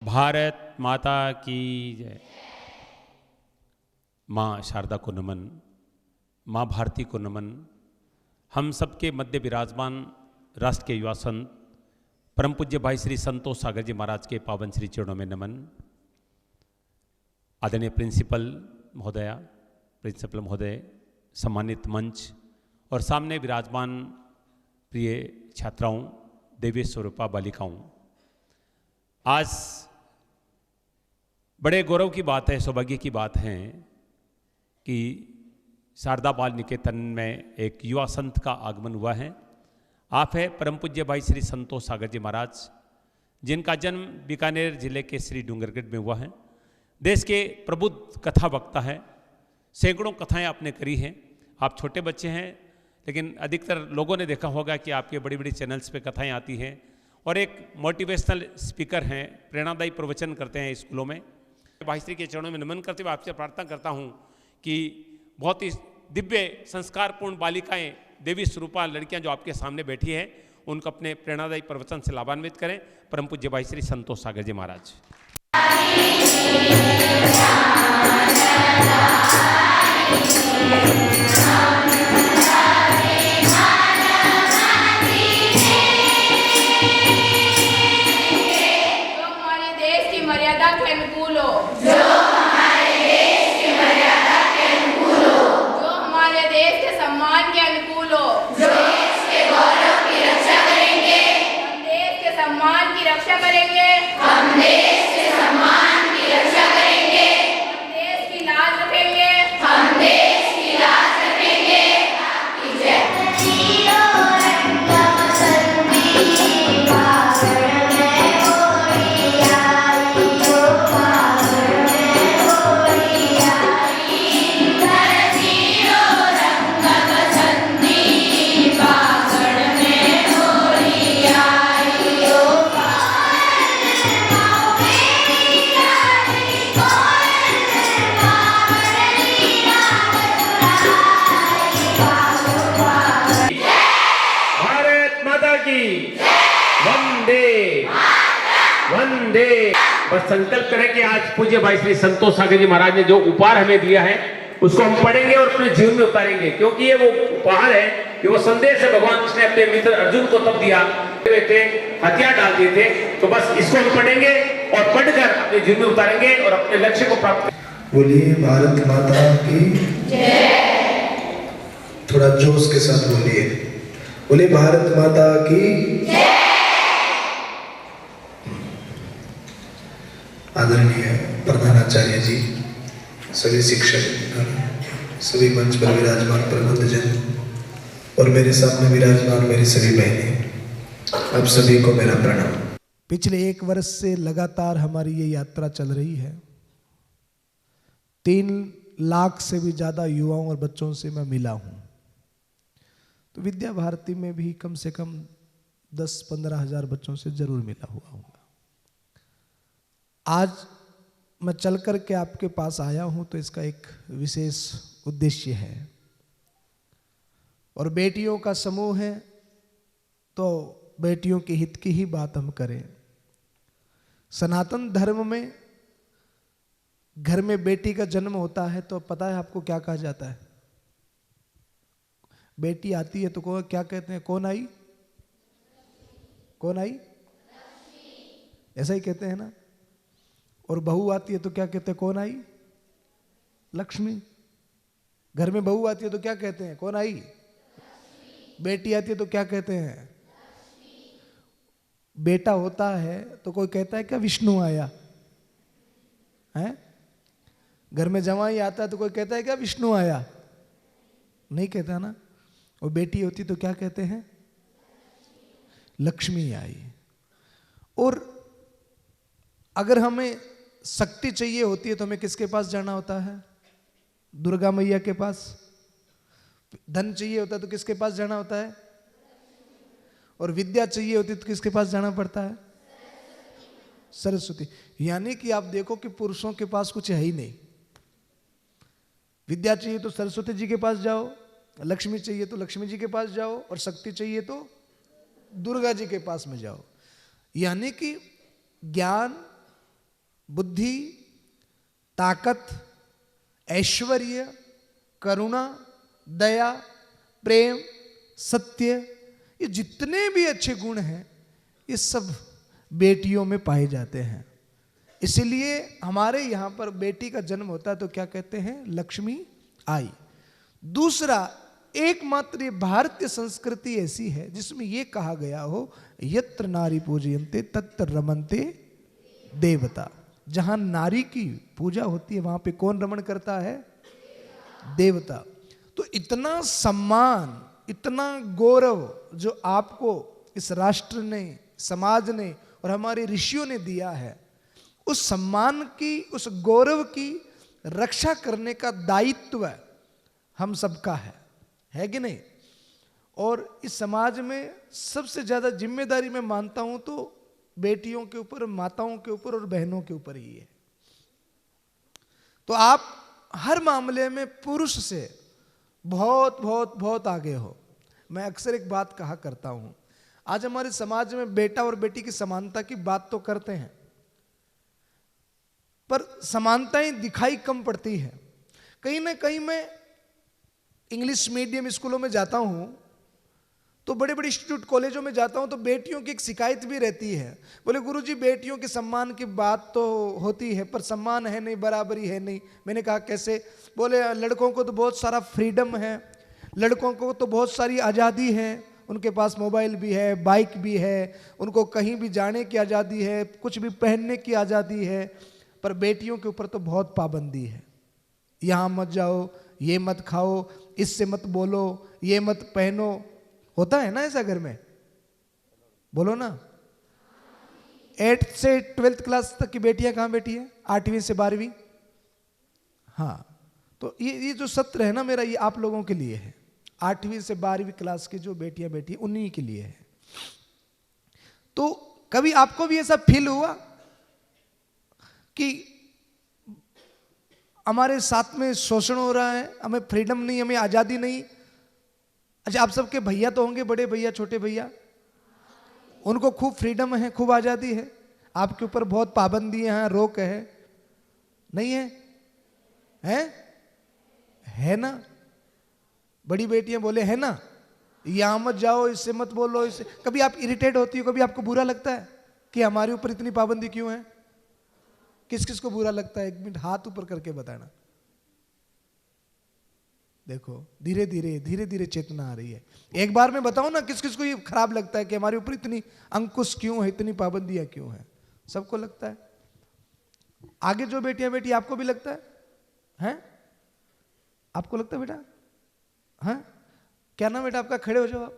भारत माता की जय। माँ शारदा को नमन, माँ भारती को नमन। हम सबके मध्य विराजमान राष्ट्र के युवा संत परम पूज्य भाई श्री संतोष सागर जी महाराज के पावन श्री चरणों में नमन। आदरणीय प्रिंसिपल महोदया, प्रिंसिपल महोदय, सम्मानित मंच और सामने विराजमान प्रिय छात्राओं, देवी स्वरूपा बालिकाओं, आज बड़े गौरव की बात है, सौभाग्य की बात है कि शारदा बाल निकेतन में एक युवा संत का आगमन हुआ है। आप है परम पूज्य भाई श्री संतोष सागर जी महाराज, जिनका जन्म बीकानेर जिले के श्री डूंगरगढ़ में हुआ है। देश के प्रबुद्ध कथा वक्ता है, सैकड़ों कथाएं आपने करी हैं। आप छोटे बच्चे हैं, लेकिन अधिकतर लोगों ने देखा होगा कि आपके बड़ी बड़ी चैनल्स पे कथाएं आती हैं और एक मोटिवेशनल स्पीकर हैं, प्रेरणादायी प्रवचन करते हैं स्कूलों में। भाई श्री के चरणों में नमन करते हुए आपसे प्रार्थना करता हूं कि बहुत ही दिव्य संस्कारपूर्ण बालिकाएं, देवी स्वरूपा लड़कियां जो आपके सामने बैठी हैं, उनको अपने प्रेरणादायी प्रवचन से लाभान्वित करें। परम पूज्य भाई श्री संतोष सागर जी महाराज। बस संकल्प करें कि आज पूज्य भाई श्री संतोष सागर जी महाराज ने जो उपहार हमें दिया है उसको हम पढ़ेंगे और अपने जीवन में उतारेंगे, क्योंकि ये वो उपहार है कि वो संदेश है भगवान कृष्ण ने अपने मित्र अर्जुन को तब दिया थे, हथियार डाल दिए थे। तो बस इसको हम पढ़ेंगे और पढ़कर अपने जीवन में उतारेंगे और अपने लक्ष्य को प्राप्त करेंगे। बोलिए भारत माता की जय। थोड़ा जोश के साथ बोलिए, बोलिए भारत माता की जय। आदरणीय प्रधानाचार्य जी, सभी शिक्षक, सभी मंच पर विराजमान प्रबुद्धजन और मेरे सामने विराजमान मेरी सभी बहनें, आप सभी को मेरा प्रणाम। पिछले 1 वर्ष से लगातार हमारी ये यात्रा चल रही है। 3 लाख से भी ज़्यादा युवाओं और बच्चों से मैं मिला हूँ। तो विद्या भारती में भी कम से कम 10-15 हज़ार बच्चों से जरूर मिला हुआ हूँ। आज मैं चल कर के आपके पास आया हूं तो इसका एक विशेष उद्देश्य है। और बेटियों का समूह है तो बेटियों के हित की ही बात हम करें। सनातन धर्म में घर में बेटी का जन्म होता है तो पता है आपको क्या कहा जाता है? बेटी आती है तो क्या कहते हैं? कौन आई? कौन आई? ऐसा ही कहते हैं ना। और बहू आती है तो क्या कहते हैं? कौन आई? लक्ष्मी। घर में बहू आती है तो क्या कहते हैं? कौन आई? बेटी आती है तो क्या कहते हैं? बेटा होता है तो कोई कहता है क्या विष्णु आया है? घर में जवाई आता है तो कोई कहता है क्या विष्णु आया? नहीं कहता ना। और बेटी होती तो क्या कहते हैं? लक्ष्मी आई। और अगर हमें शक्ति चाहिए होती है तो हमें किसके पास जाना होता है? दुर्गा मैया के पास। धन चाहिए होता है तो किसके पास जाना होता है? और विद्या चाहिए होती है तो किसके पास जाना पड़ता है? सरस्वती। यानी कि आप देखो कि पुरुषों के पास कुछ है ही नहीं। विद्या चाहिए तो सरस्वती जी के पास जाओ, लक्ष्मी चाहिए तो लक्ष्मी जी के पास जाओ, और शक्ति चाहिए तो दुर्गा जी के पास में जाओ। यानी कि ज्ञान बुद्धि, ताकत, ऐश्वर्य, करुणा, दया, प्रेम, सत्य, ये जितने भी अच्छे गुण हैं ये सब बेटियों में पाए जाते हैं। इसलिए हमारे यहाँ पर बेटी का जन्म होता है तो क्या कहते हैं? लक्ष्मी आई। दूसरा, एकमात्र ये भारतीय संस्कृति ऐसी है जिसमें ये कहा गया हो यत्र नारी पूजयन्ते तत्र रमन्ते देवता। जहां नारी की पूजा होती है वहां पे कौन रमण करता है? देवता। तो इतना सम्मान, इतना गौरव जो आपको इस राष्ट्र ने, समाज ने और हमारे ऋषियों ने दिया है, उस सम्मान की, उस गौरव की रक्षा करने का दायित्व हम सबका है कि नहीं? और इस समाज में सबसे ज्यादा जिम्मेदारी मैं मानता हूं तो बेटियों के ऊपर, माताओं के ऊपर और बहनों के ऊपर ही है। तो आप हर मामले में पुरुष से बहुत बहुत बहुत आगे हो। मैं अक्सर एक बात कहा करता हूं, आज हमारे समाज में बेटा और बेटी की समानता की बात तो करते हैं पर समानताएं दिखाई कम पड़ती है। कहीं ना कहीं मैं इंग्लिश मीडियम स्कूलों में जाता हूं तो बड़े बड़े इंस्टीट्यूट कॉलेजों में जाता हूं तो बेटियों की एक शिकायत भी रहती है, बोले गुरुजी बेटियों के सम्मान की बात तो होती है पर सम्मान है नहीं, बराबरी है नहीं। मैंने कहा कैसे? बोले लड़कों को तो बहुत सारा फ्रीडम है, लड़कों को तो बहुत सारी आज़ादी है, उनके पास मोबाइल भी है, बाइक भी है, उनको कहीं भी जाने की आज़ादी है, कुछ भी पहनने की आज़ादी है, पर बेटियों के ऊपर तो बहुत पाबंदी है। यहाँ मत जाओ, ये मत खाओ, इससे मत बोलो, ये मत पहनो। होता है ना ऐसा घर में? बोलो ना। 8 से 12th क्लास तक की बेटियां कहाँ बैठी है? 8वीं से 12वीं। हाँ, तो ये जो सत्र है ना मेरा, ये आप लोगों के लिए है। 8वीं से 12वीं क्लास की जो बेटियां बैठी है उन्हीं के लिए है। तो कभी आपको भी ऐसा फील हुआ कि हमारे साथ में शोषण हो रहा है, हमें फ्रीडम नहीं, हमें आजादी नहीं? अच्छा, आप सबके भैया तो होंगे, बड़े भैया, छोटे भैया, उनको खूब फ्रीडम है, खूब आजादी है। आपके ऊपर बहुत पाबंदियां हैं, रोक है, नहीं है? है ना? बड़ी बेटियां बोले है ना, यहां मत जाओ, इससे मत बोलो, इससे। कभी आप इरिटेट होती हो? कभी आपको बुरा लगता है कि हमारे ऊपर इतनी पाबंदी क्यों है? किस किस को बुरा लगता है? 1 मिनट हाथ ऊपर करके बताना। देखो धीरे धीरे चेतना आ रही है। एक बार मैं बताऊं ना, किस किस को ये खराब लगता है कि हमारे ऊपर इतनी अंकुश क्यों है, इतनी पाबंदियां क्यों है? सबको लगता है। आगे जो बेटियां बैठी आपको भी लगता है? हैं? आपको लगता है बेटा? हाँ, क्या नाम बेटा आपका? खड़े हो जाओ आप।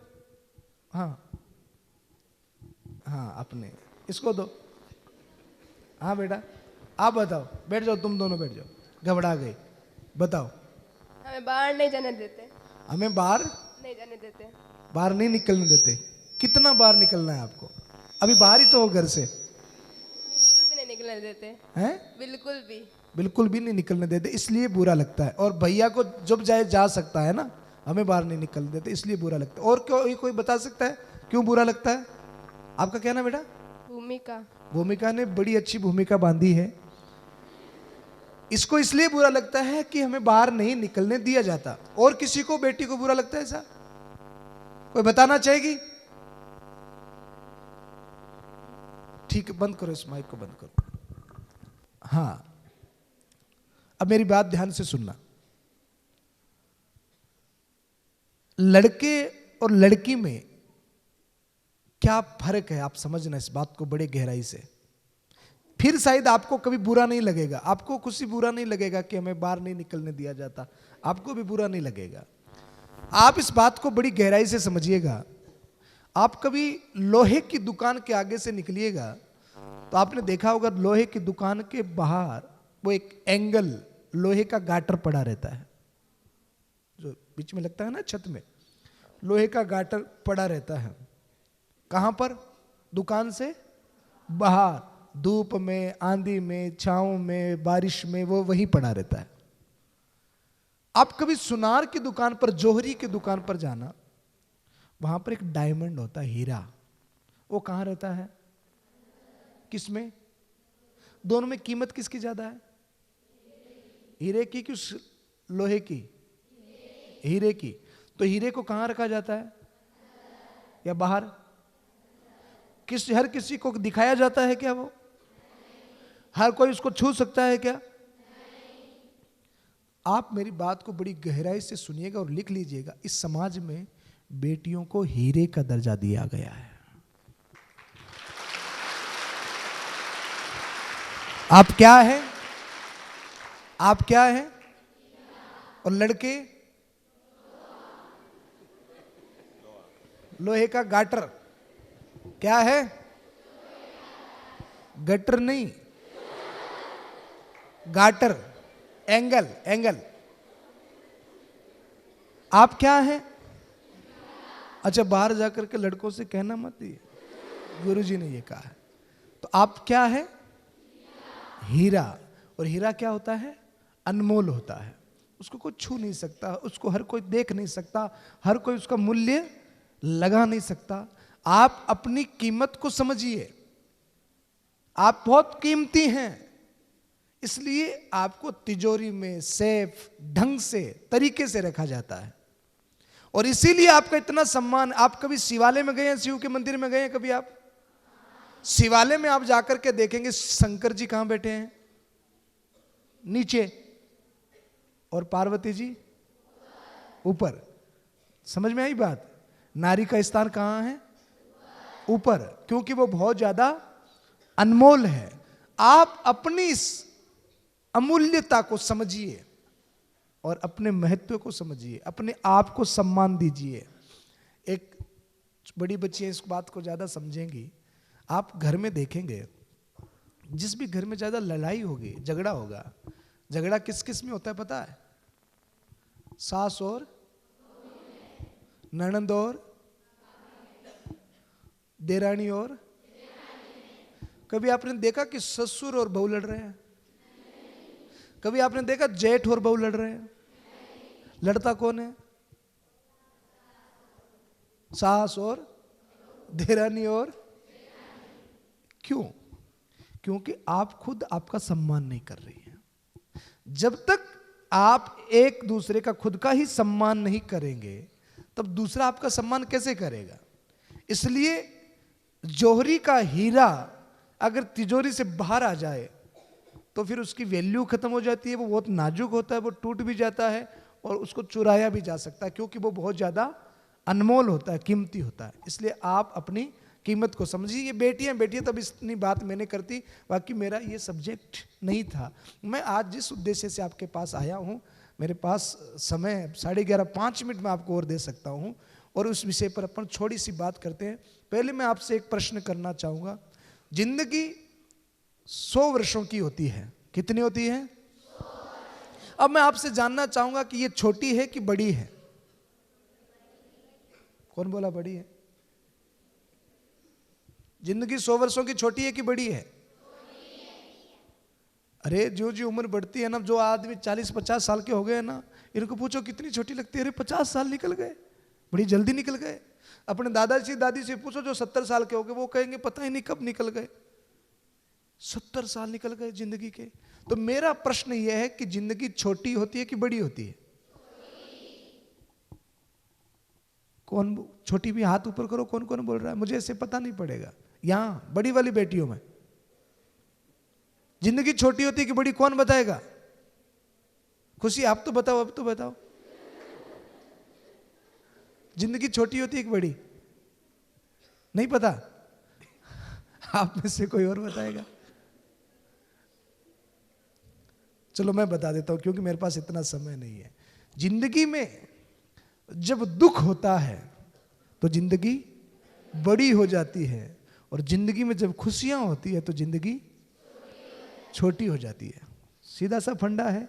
हाँ, अपने इसको दो। हाँ बेटा, आप बताओ। बैठ जाओ, तुम दोनों बैठ जाओ। घबरा गई, बताओ। हमें बाहर नहीं जाने देते। हमें बाहर नहीं जाने देते। बाहर नहीं निकलने देते? कितना बाहर निकलना है आपको? अभी बाहर ही तो हो घर से। बिल्कुल भी नहीं निकलने देते हैं? बिल्कुल भी नहीं निकलने देते, इसलिए बुरा लगता है। और भैया को जब जाए जा सकता है ना, हमें बाहर नहीं निकलने देते, इसलिए बुरा लगता है। और क्यों? ये कोई बता सकता है क्यों बुरा लगता है? आपका क्या नाम बेटा? भूमिका ने बड़ी अच्छी भूमिका बांधी है। इसको इसलिए बुरा लगता है कि हमें बाहर नहीं निकलने दिया जाता। और किसी को, बेटी को बुरा लगता है ऐसा? कोई बताना चाहेगी? ठीक है, बंद करो, इस माइक को बंद करो। हाँ, अब मेरी बात ध्यान से सुनना। लड़के और लड़की में क्या फर्क है, आप समझना इस बात को बड़े गहराई से। फिर शायद आपको कभी बुरा नहीं लगेगा, आपको खुशी बुरा नहीं लगेगा कि हमें बाहर नहीं निकलने दिया जाता, आपको भी बुरा नहीं लगेगा। आप इस बात को बड़ी गहराई से समझिएगा। आप कभी लोहे की दुकान के आगे से निकलिएगा तो आपने देखा होगा लोहे की दुकान के बाहर वो एक एंगल लोहे का गाटर पड़ा रहता है, जो बीच में लगता है ना छत में, लोहे का गाटर पड़ा रहता है। कहां पर? दुकान से बाहर, धूप में, आंधी में, छांव में, बारिश में, वो वहीं पड़ा रहता है। आप कभी सुनार की दुकान पर, जौहरी की दुकान पर जाना, वहां पर एक डायमंड होता है, हीरा। वो कहां रहता है? किसमें? दोनों में कीमत किसकी ज्यादा है? हीरे की कि लोहे की? हीरे की। तो हीरे को कहां रखा जाता है? या बाहर? हर किसी को दिखाया जाता है क्या? वो हर कोई उसको छू सकता है क्या? आप मेरी बात को बड़ी गहराई से सुनिएगा और लिख लीजिएगा। इस समाज में बेटियों को हीरे का दर्जा दिया गया है। आप क्या है? आप क्या है? और लड़के लोहे का गाटर। क्या है? गटर नहीं, गाटर, एंगल, एंगल। आप क्या है? अच्छा, बाहर जाकर के लड़कों से कहना मत, ये गुरुजी ने ये कहा है। तो आप क्या है? हीरा। और हीरा क्या होता है? अनमोल होता है। उसको कोई छू नहीं सकता, उसको हर कोई देख नहीं सकता, हर कोई उसका मूल्य लगा नहीं सकता। आप अपनी कीमत को समझिए। आप बहुत कीमती हैं, इसलिए आपको तिजोरी में सेफ ढंग से, तरीके से रखा जाता है। और इसीलिए आपका इतना सम्मान। आप कभी शिवालय में गए हैं? शिव के मंदिर में गए हैं कभी आप? शिवालय में आप जाकर के देखेंगे शंकर जी कहां बैठे हैं? नीचे। और पार्वती जी ऊपर। समझ में आई बात? नारी का स्थान कहां है? ऊपर, क्योंकि वो बहुत ज्यादा अनमोल है। आप अपनी इस अमूल्यता को समझिए और अपने महत्व को समझिए, अपने आप को सम्मान दीजिए। एक बड़ी बच्ची इस बात को ज्यादा समझेंगी। आप घर में देखेंगे, जिस भी घर में ज्यादा लड़ाई होगी, झगड़ा होगा, झगड़ा किस किस में होता है पता है? सास और ननंद और देरानी और। कभी आपने देखा कि ससुर और बहू लड़ रहे हैं? कभी आपने देखा जेठ और बहू लड़ रहे हैं? लड़ता कौन है? सास और देरानी और। क्यों? क्योंकि आप खुद आपका सम्मान नहीं कर रही हैं। जब तक आप एक दूसरे का खुद का ही सम्मान नहीं करेंगे, तब दूसरा आपका सम्मान कैसे करेगा? इसलिए जौहरी का हीरा अगर तिजोरी से बाहर आ जाए तो फिर उसकी वैल्यू खत्म हो जाती है। वो बहुत नाजुक होता है, वो टूट भी जाता है और उसको चुराया भी जा सकता है, क्योंकि वो बहुत ज्यादा अनमोल होता है, कीमती होता है। इसलिए आप अपनी कीमत को समझिए। ये बेटियां तब इतनी बात मैंने करती, बाकी मेरा ये सब्जेक्ट नहीं था। मैं आज जिस उद्देश्य से आपके पास आया हूं, मेरे पास समय 11:30, 5 मिनट में आपको और दे सकता हूं, और उस विषय पर अपन थोड़ी सी बात करते हैं। पहले मैं आपसे एक प्रश्न करना चाहूंगा। जिंदगी 100 वर्षों की होती है। कितनी होती है? अब मैं आपसे जानना चाहूंगा कि ये छोटी है कि बड़ी है? कौन बोला बड़ी है? जिंदगी 100 वर्षों की छोटी है कि बड़ी है? अरे जो जो उम्र बढ़ती है ना, जो आदमी 40-50 साल के हो गए ना, इनको पूछो कितनी छोटी लगती है। अरे 50 साल निकल गए, बड़ी जल्दी निकल गए। अपने दादाजी दादी से पूछो जो 70 साल के हो गए, वो कहेंगे पता ही नहीं कब निकल गए। 70 साल निकल गए जिंदगी के। तो मेरा प्रश्न यह है कि जिंदगी छोटी होती है कि बड़ी होती है? कौन छोटी भी? हाथ ऊपर करो, कौन कौन बोल रहा है? मुझे ऐसे पता नहीं पड़ेगा। यहां बड़ी वाली बेटियों में जिंदगी छोटी होती है कि बड़ी? कौन बताएगा? खुशी आप तो बताओ, अब तो बताओ। जिंदगी छोटी होती है कि बड़ी? नहीं पता? आप में से कोई और बताएगा? चलो मैं बता देता हूं, क्योंकि मेरे पास इतना समय नहीं है। जिंदगी में जब दुख होता है तो जिंदगी बड़ी हो जाती है, और जिंदगी में जब खुशियां होती है तो जिंदगी छोटी हो जाती है। सीधा सा फंडा है।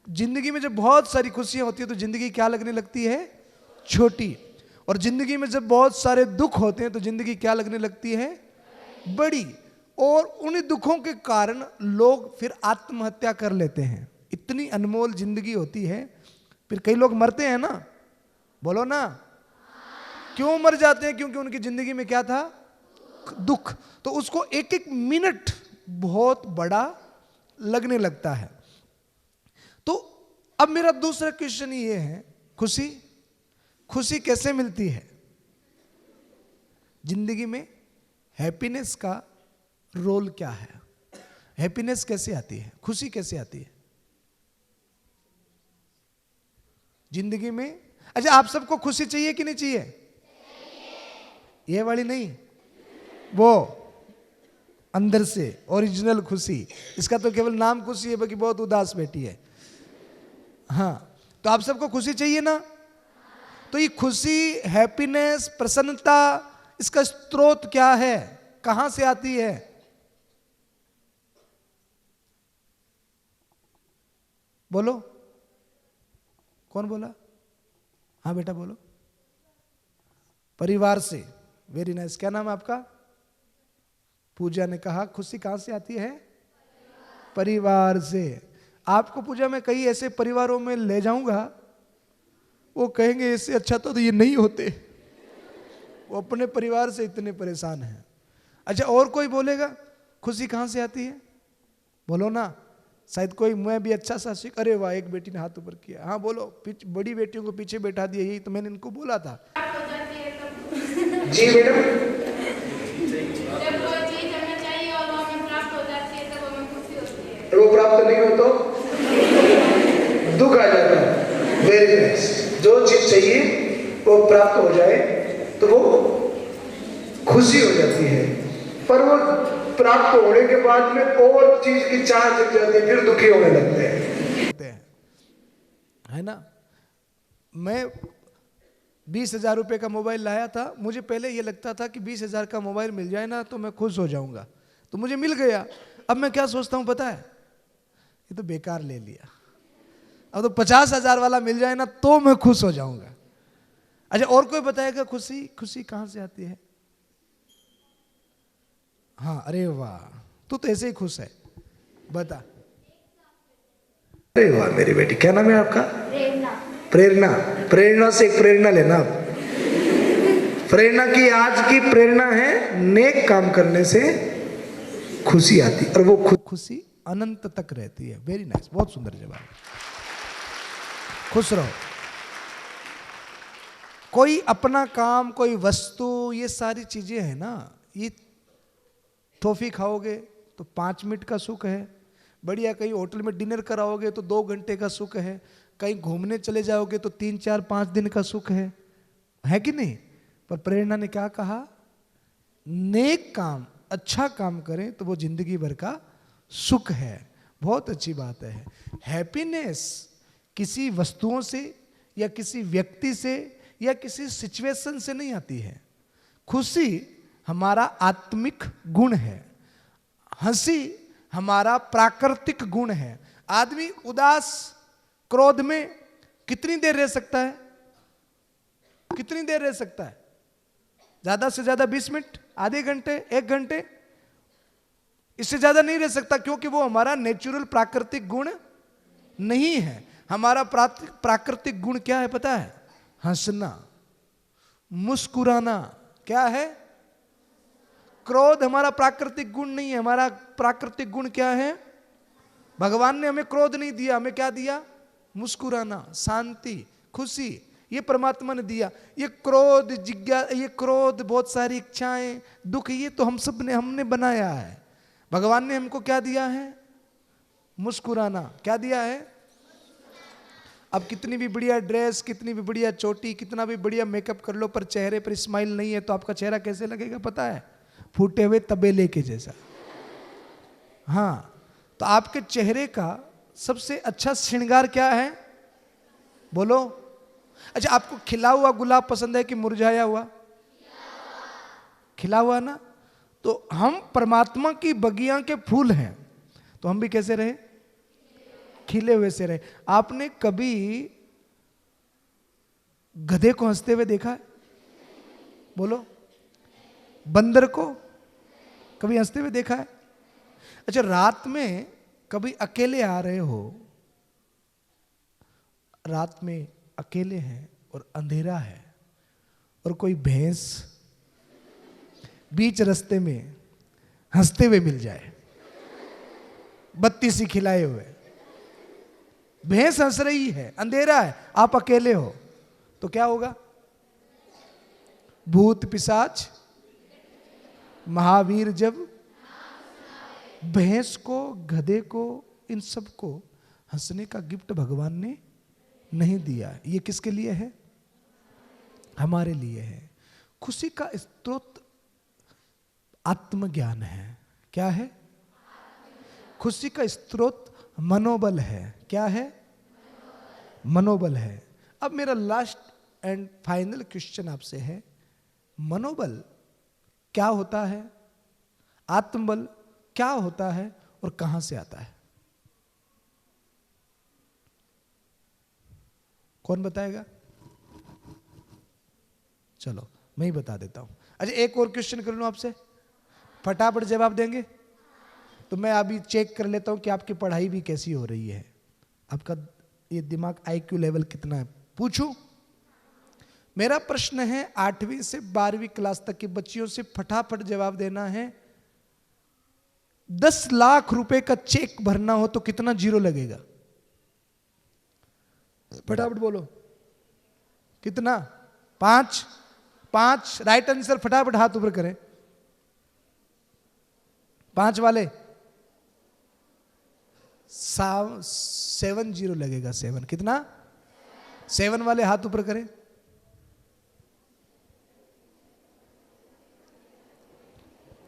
जिंदगी में जब बहुत सारी खुशियां होती है तो जिंदगी क्या लगने लगती है? छोटी। और जिंदगी में जब बहुत सारे दुख होते हैं तो जिंदगी क्या लगने लगती है? बड़ी। और उन्हीं दुखों के कारण लोग फिर आत्महत्या कर लेते हैं। इतनी अनमोल जिंदगी होती है। फिर कई लोग मरते हैं ना, बोलो ना। क्यों मर जाते हैं? क्योंकि उनकी जिंदगी में क्या था? दुख। तो उसको एक एक मिनट बहुत बड़ा लगने लगता है। तो अब मेरा दूसरा क्वेश्चन ये है, खुशी खुशी कैसे मिलती है जिंदगी में? हैप्पीनेस का रोल क्या है? हैप्पीनेस कैसे आती है, खुशी कैसे आती है जिंदगी में? अच्छा, आप सबको खुशी चाहिए कि नहीं चाहिए? ये वाली नहीं, वो अंदर से ओरिजिनल खुशी। इसका तो केवल नाम खुशी है, बाकी बहुत उदास बैठी है। हाँ, तो आप सबको खुशी चाहिए ना? तो ये खुशी, हैप्पीनेस, प्रसन्नता, इसका स्रोत क्या है, कहां से आती है? बोलो, कौन बोला? हाँ बेटा बोलो। परिवार से। Very nice. क्या नाम है आपका? पूजा ने कहा खुशी कहां से आती है? परिवार से। आपको पूजा में कई ऐसे परिवारों में ले जाऊंगा, वो कहेंगे इससे अच्छा तो ये नहीं होते, वो अपने परिवार से इतने परेशान हैं। अच्छा, और कोई बोलेगा खुशी कहां से आती है? बोलो ना। शायद कोई, मैं भी अच्छा सा सीख, अरे वाह, एक बेटी ने हाथ ऊपर किया। हाँ बोलो। बड़ी बेटियों को पीछे बैठा दिया, यही तो मैंने इनको बोला था। जी मैडम। जब कोई चीज हमें चाहिए और वो हमें प्राप्त हो जाती है तब हमें खुशी होती है। वो प्राप्त नहीं हो तो दुख आ जाता है। Very nice. जो चीज चाहिए वो प्राप्त हो जाए तो वो खुशी हो जाती है, पर वो प्राप्त होने के बाद में और चीज की चाह जग जाती है, फिर दुखी होने लगते हैं, है ना? मैं 20,000 रुपए का मोबाइल लाया था। मुझे पहले ये लगता था कि 20,000 का मोबाइल मिल जाए ना तो मैं खुश हो जाऊंगा, तो मुझे मिल गया। अब मैं क्या सोचता हूं पता है? ये तो बेकार ले लिया, अब तो 50,000 वाला मिल जाए ना तो मैं खुश हो जाऊंगा। अच्छा, और कोई बताएगा खुशी खुशी कहां से आती है? हाँ, अरे वाह, तू तो ऐसे ही खुश है, बता। अरे वाह मेरी बेटी, क्या नाम है आपका? प्रेरणा। प्रेरणा। प्रेरणा से एक प्रेरणा लेना आप। प्रेरणा की आज की प्रेरणा है, नेक काम करने से खुशी आती, और वो खुशी अनंत तक रहती है। वेरी नाइस, बहुत सुंदर जवाब। खुश रहो। कोई अपना काम, कोई वस्तु, ये सारी चीजें है ना, ये टॉफी खाओगे तो 5 मिनट का सुख है, बढ़िया कहीं होटल में डिनर कराओगे तो 2 घंटे का सुख है, कहीं घूमने चले जाओगे तो 3, 4, 5 दिन का सुख है कि नहीं? पर प्रेरणा ने क्या कहा? नेक काम, अच्छा काम करें तो वो जिंदगी भर का सुख है। बहुत अच्छी बात है। हैप्पीनेस किसी वस्तुओं से या किसी व्यक्ति से या किसी सिचुएशन से नहीं आती है। खुशी हमारा आत्मिक गुण है, हंसी हमारा प्राकृतिक गुण है। आदमी उदास, क्रोध में कितनी देर रह सकता है? कितनी देर रह सकता है? ज्यादा से ज्यादा 20 मिनट, आधे घंटे, 1 घंटे, इससे ज्यादा नहीं रह सकता, क्योंकि वो हमारा नेचुरल प्राकृतिक गुण नहीं है। हमारा प्राकृतिक गुण क्या है पता है? हंसना, मुस्कुराना। क्या है? क्रोध हमारा प्राकृतिक गुण नहीं है। हमारा प्राकृतिक गुण क्या है? भगवान ने हमें क्रोध नहीं दिया, हमें क्या दिया? मुस्कुराना, शांति, खुशी, ये परमात्मा ने दिया। ये क्रोध, ये क्रोध, बहुत सारी इच्छाएं, दुख, ये तो हमने बनाया है। भगवान ने हमको क्या दिया है? मुस्कुराना। क्या दिया है? अब कितनी भी बढ़िया ड्रेस, कितनी भी बढ़िया चोटी, कितना भी बढ़िया मेकअप कर लो, पर चेहरे पर स्माइल नहीं है तो आपका चेहरा कैसे लगेगा पता है? फूटे हुए तबेले के जैसा। हाँ, तो आपके चेहरे का सबसे अच्छा श्रृंगार क्या है? बोलो। अच्छा, आपको खिला हुआ गुलाब पसंद है कि मुरझाया हुआ? खिला हुआ ना। तो हम परमात्मा की बगिया के फूल हैं, तो हम भी कैसे रहे? खिले हुए से रहे। आपने कभी गधे को हंसते हुए देखा है? बोलो। बंदर को कभी हंसते हुए देखा है? अच्छा, रात में कभी अकेले आ रहे हो, रात में अकेले हैं और अंधेरा है, और कोई भैंस बीच रास्ते में हंसते हुए मिल जाए, बत्ती सी खिलाए हुए। भैंस हंस रही है, अंधेरा है, आप अकेले हो, तो क्या होगा? भूत पिशाच महावीर जब भैंस को, गधे को, इन सब को हंसने का गिफ्ट भगवान ने नहीं दिया। ये किसके लिए है? हमारे लिए है। खुशी का स्रोत आत्मज्ञान है। क्या है? खुशी का स्रोत मनोबल है। क्या है? मनोबल है। अब मेरा लास्ट एंड फाइनल क्वेश्चन आपसे है, मनोबल क्या होता है? आत्मबल क्या होता है और कहां से आता है? कौन बताएगा? चलो मैं ही बता देता हूं। अच्छा, एक और क्वेश्चन कर लूं आपसे, फटाफट जवाब देंगे तो मैं अभी चेक कर लेता हूं कि आपकी पढ़ाई भी कैसी हो रही है, आपका ये दिमाग IQ लेवल कितना है। पूछूं? मेरा प्रश्न है 8वीं से 12वीं क्लास तक की बच्चियों से फटाफट जवाब देना है। 10 लाख रुपए का चेक भरना हो तो कितना जीरो लगेगा? फटाफट बोलो। कितना? 5? राइट आंसर, फटाफट हाथ ऊपर करें। 5 वाले 7 जीरो लगेगा। 7 कितना? 7 वाले हाथ ऊपर करें।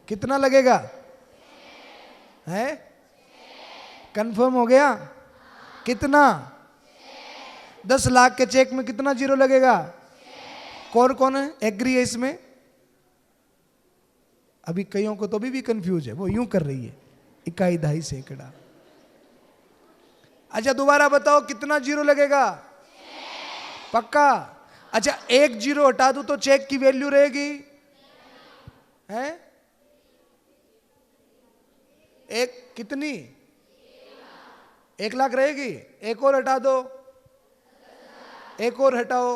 कितना लगेगा? है? कंफर्म हो गया? कितना? 10 लाख के चेक में कितना जीरो लगेगा? कौन कौन है एग्री है इसमें? अभी कईयों को तो अभी भी कंफ्यूज है, वो यूं कर रही है, इकाई दहाई सैकड़ा। अच्छा दोबारा बताओ, कितना जीरो लगेगा? पक्का? अच्छा, 1 जीरो हटा दूं तो चेक की वैल्यू रहेगी? है? एक कितनी? 1 लाख रहेगी। एक और हटा दो, एक और हटाओ,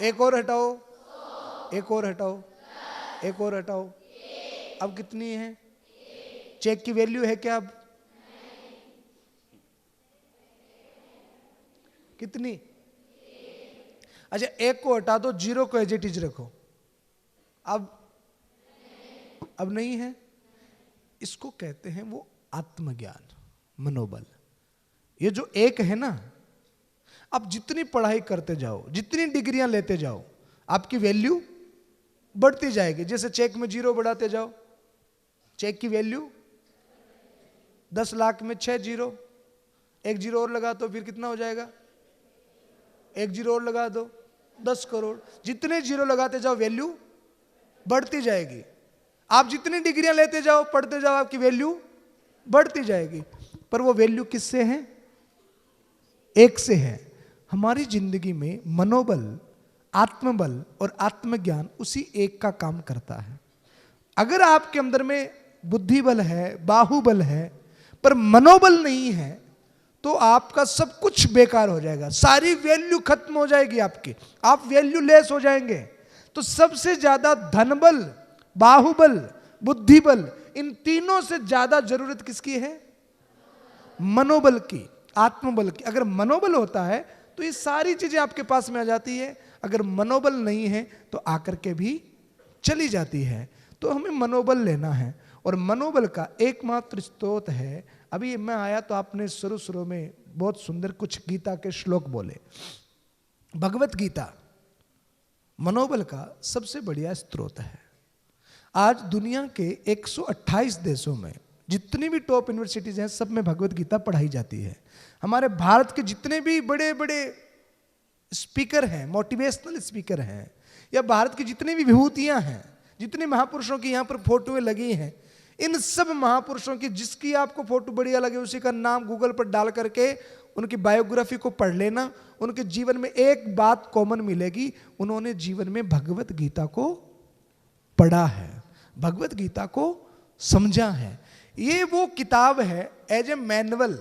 एक और हटाओ, एक और हटाओ, एक और हटाओ। अब कितनी है? चेक की वैल्यू है क्या अब? कितनी? अच्छा, 1 को हटा दो, 0 को एज इट इज रखो। अब नहीं है। इसको कहते हैं वो आत्मज्ञान, मनोबल। ये जो एक है ना, आप जितनी पढ़ाई करते जाओ, जितनी डिग्रियां लेते जाओ, आपकी वैल्यू बढ़ती जाएगी। जैसे चेक में 0 बढ़ाते जाओ, चेक की वैल्यू 10 लाख में 6 जीरो, 1 जीरो और लगा दो, फिर कितना हो जाएगा? 1 जीरो और लगा दो, 10 करोड़। जितने जीरो लगाते जाओ वैल्यू बढ़ती जाएगी। आप जितनी डिग्रियां लेते जाओ, पढ़ते जाओ, आपकी वैल्यू बढ़ती जाएगी। पर वो वैल्यू किससे है? एक से है। हमारी जिंदगी में मनोबल, आत्मबल और आत्मज्ञान उसी एक का काम करता है। अगर आपके अंदर में बुद्धिबल है, बाहुबल है, पर मनोबल नहीं है, तो आपका सब कुछ बेकार हो जाएगा, सारी वैल्यू खत्म हो जाएगी आपकी, आप वैल्यू लेस हो जाएंगे। तो सबसे ज्यादा धनबल, बाहुबल, बुद्धिबल, इन तीनों से ज्यादा जरूरत किसकी है? मनोबल की, आत्मबल की। अगर मनोबल होता है तो ये सारी चीजें आपके पास में आ जाती है। अगर मनोबल नहीं है तो आकर के भी चली जाती है। तो हमें मनोबल लेना है, और मनोबल का एकमात्र स्रोत है। अभी मैं आया तो आपने शुरू में बहुत सुंदर कुछ गीता के श्लोक बोले। भगवत गीता मनोबल का सबसे बढ़िया स्रोत है। आज दुनिया के 128 देशों में जितनी भी टॉप यूनिवर्सिटीज हैं, सब में भगवत गीता पढ़ाई जाती है। हमारे भारत के जितने भी बड़े बड़े स्पीकर हैं, मोटिवेशनल स्पीकर हैं, या भारत की जितनी भी विभूतियां हैं, जितने महापुरुषों की यहाँ पर फोटोएं लगी हैं, इन सब महापुरुषों की जिसकी आपको फोटो बढ़िया लगे उसी का नाम गूगल पर डाल करके उनकी बायोग्राफी को पढ़ लेना। उनके जीवन में एक बात कॉमन मिलेगी, उन्होंने जीवन में भगवत गीता को पढ़ा है, भगवत गीता को समझा है। ये वो किताब है एज ए मैनुअल।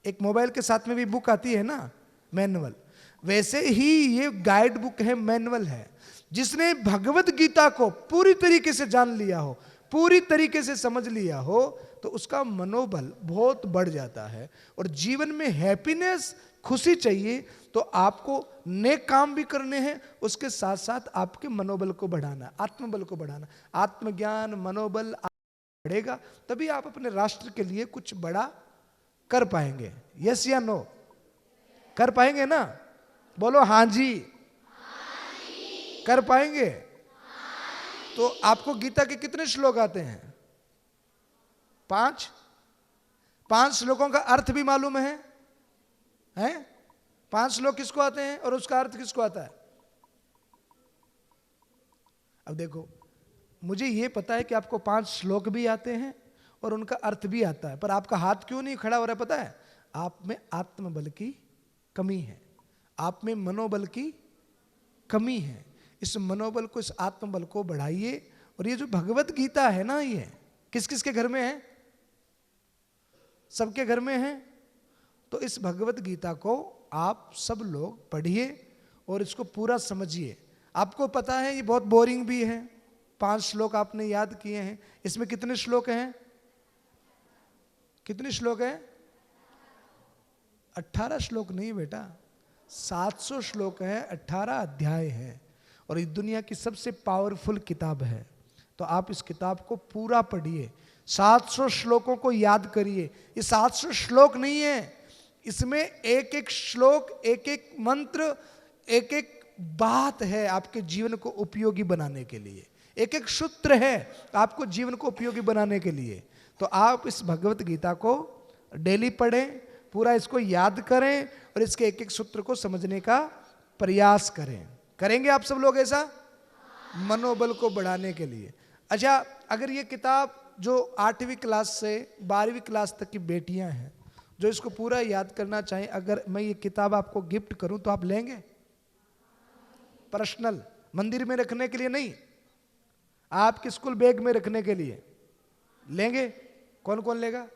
एक मोबाइल के साथ में भी बुक आती है ना, मैनुअल, वैसे ही ये गाइड बुक है, मैनुअल है। जिसने भगवत गीता को पूरी तरीके से जान लिया हो, पूरी तरीके से समझ लिया हो, तो उसका मनोबल बहुत बढ़ जाता है। और जीवन में हैप्पीनेस, खुशी चाहिए तो आपको नेक काम भी करने हैं, उसके साथ साथ आपके मनोबल को बढ़ाना, आत्मबल को बढ़ाना। आत्मज्ञान, मनोबल बढ़ेगा तभी आप अपने राष्ट्र के लिए कुछ बड़ा कर पाएंगे। यस या नो? कर पाएंगे ना? बोलो हाँ जी। कर पाएंगे? तो आपको गीता के कितने श्लोक आते हैं? 5। 5 श्लोकों का अर्थ भी मालूम है? 5 श्लोक किसको आते हैं और उसका अर्थ किसको आता है? अब देखो, मुझे यह पता है कि आपको 5 श्लोक भी आते हैं और उनका अर्थ भी आता है, पर आपका हाथ क्यों नहीं खड़ा हो रहा है पता है? आप में आत्मबल की कमी है, आप में मनोबल की कमी है। इस मनोबल को, इस आत्मबल को बढ़ाइए। और ये जो भगवत गीता है ना, ये किस किस के घर में है? सबके घर में है। तो इस भगवत गीता को आप सब लोग पढ़िए और इसको पूरा समझिए। आपको पता है ये बहुत बोरिंग भी है। 5 श्लोक आपने याद किए हैं। इसमें कितने श्लोक हैं? कितने श्लोक हैं? 18 श्लोक नहीं बेटा, 700 श्लोक है, 18 अध्याय है। और इस दुनिया की सबसे पावरफुल किताब है। तो आप इस किताब को पूरा पढ़िए, 700 श्लोकों को याद करिए। ये 700 श्लोक नहीं है, इसमें एक एक श्लोक, एक एक मंत्र, एक एक बात है आपके जीवन को उपयोगी बनाने के लिए। एक एक सूत्र है आपको जीवन को उपयोगी बनाने के लिए। तो आप इस भगवत गीता को डेली पढ़ें, पूरा इसको याद करें और इसके एक एक सूत्र को समझने का प्रयास करें। करेंगे आप सब लोग ऐसा? मनोबल को बढ़ाने के लिए। अच्छा, अगर ये किताब जो 8वीं क्लास से 12वीं क्लास तक की बेटियां हैं जो इसको पूरा याद करना चाहें, अगर मैं ये किताब आपको गिफ्ट करूं तो आप लेंगे? पर्सनल, मंदिर में रखने के लिए नहीं, आपके स्कूल बैग में रखने के लिए लेंगे? कौन कौन लेगा?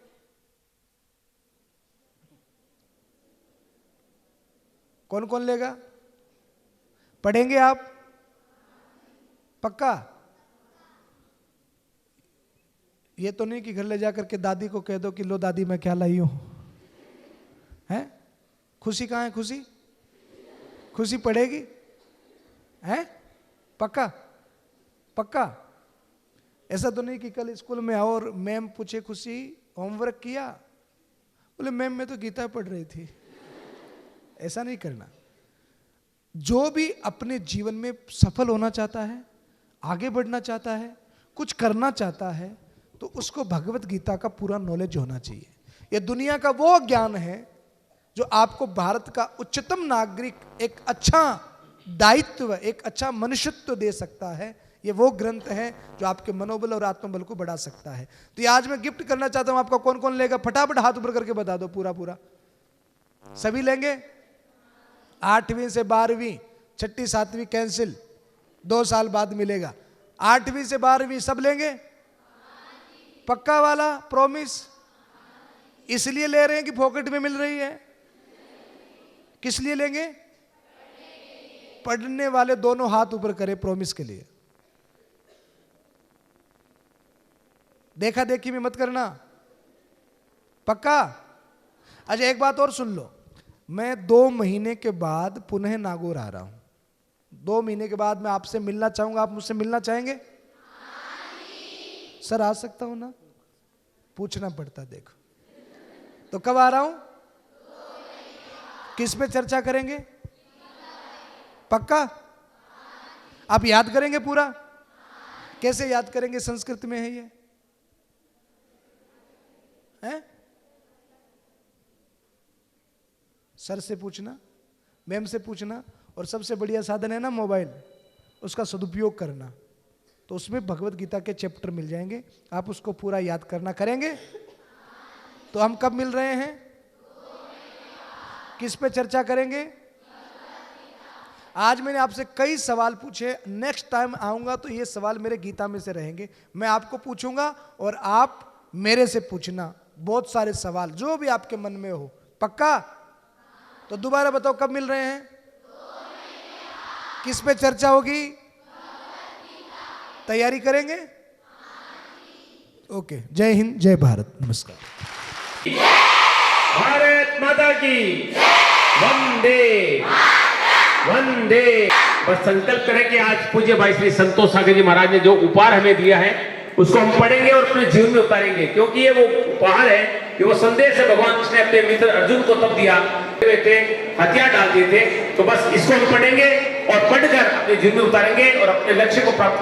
कौन कौन लेगा? पढ़ेंगे आप? पक्का? ये तो नहीं कि घर ले जाकर के दादी को कह दो कि लो दादी मैं क्या लाई हूं, हैं? खुशी कहाँ है? खुशी, खुशी पढ़ेगी? हैं? पक्का? पक्का? ऐसा तो नहीं कि कल स्कूल में आओ और मैम पूछे खुशी होमवर्क किया? बोले मैम मैं तो गीता पढ़ रही थी। ऐसा नहीं करना। जो भी अपने जीवन में सफल होना चाहता है, आगे बढ़ना चाहता है, कुछ करना चाहता है, तो उसको भगवत गीता का पूरा नॉलेज होना चाहिए। यह दुनिया का वो ज्ञान है जो आपको भारत का उच्चतम नागरिक, एक अच्छा दायित्व, एक अच्छा मनुष्यत्व दे सकता है। ये वो ग्रंथ है जो आपके मनोबल और आत्मबल को बढ़ा सकता है। तो ये आज मैं गिफ्ट करना चाहता हूं आपका। कौन कौन लेगा? फटाफट हाथ ऊपर करके बता दो। पूरा पूरा सभी लेंगे? 8वीं से 12वीं, 6ठी 7वीं कैंसिल, 2 साल बाद मिलेगा। 8वीं से 12वीं सब लेंगे? पक्का वाला प्रॉमिस? इसलिए ले रहे हैं कि पॉकेट में मिल रही है? किस लिए लेंगे? पढ़ने वाले दोनों हाथ ऊपर करें प्रॉमिस के लिए। देखा देखी में मत करना, पक्का? अच्छा एक बात और सुन लो, मैं 2 महीने के बाद पुनः नागौर आ रहा हूं। 2 महीने के बाद मैं आपसे मिलना चाहूंगा। आप मुझसे मिलना चाहेंगे? सर आ सकता हूं ना? पूछना पड़ता। देखो तो कब आ रहा हूं? किस पे चर्चा करेंगे? पक्का? आप याद करेंगे पूरा? कैसे याद करेंगे? संस्कृत में है ये, है? सर से पूछना, मैम से पूछना, और सबसे बढ़िया साधन है ना मोबाइल, उसका सदुपयोग करना। तो उसमें भगवत गीता के चैप्टर मिल जाएंगे, आप उसको पूरा याद करना। करेंगे? तो हम कब मिल रहे हैं? किस पे चर्चा करेंगे? आज मैंने आपसे कई सवाल पूछे, नेक्स्ट टाइम आऊंगा तो ये सवाल मेरे गीता में से रहेंगे। मैं आपको पूछूंगा और आप मेरे से पूछना बहुत सारे सवाल जो भी आपके मन में हो। पक्का? तो दोबारा बताओ कब मिल रहे हैं? किस पे चर्चा होगी? तैयारी करेंगे? ओके, जय हिंद, जय भारत, नमस्कार। भारत माता की वंदे वंदे। बस संकल्प करें कि आज पूज्य भाई श्री संतोष सागर जी महाराज ने जो उपहार हमें दिया है उसको हम पढ़ेंगे और अपने जीवन में उतारेंगे, क्योंकि ये वो उपहार है, ये वो संदेश है भगवान कृष्ण ने अपने मित्र अर्जुन को तब दिया थे, हथियार डाल दिए थे। तो बस इसको हम पढ़ेंगे और पढ़कर अपने जीवन में उतारेंगे और अपने लक्ष्य को प्राप्त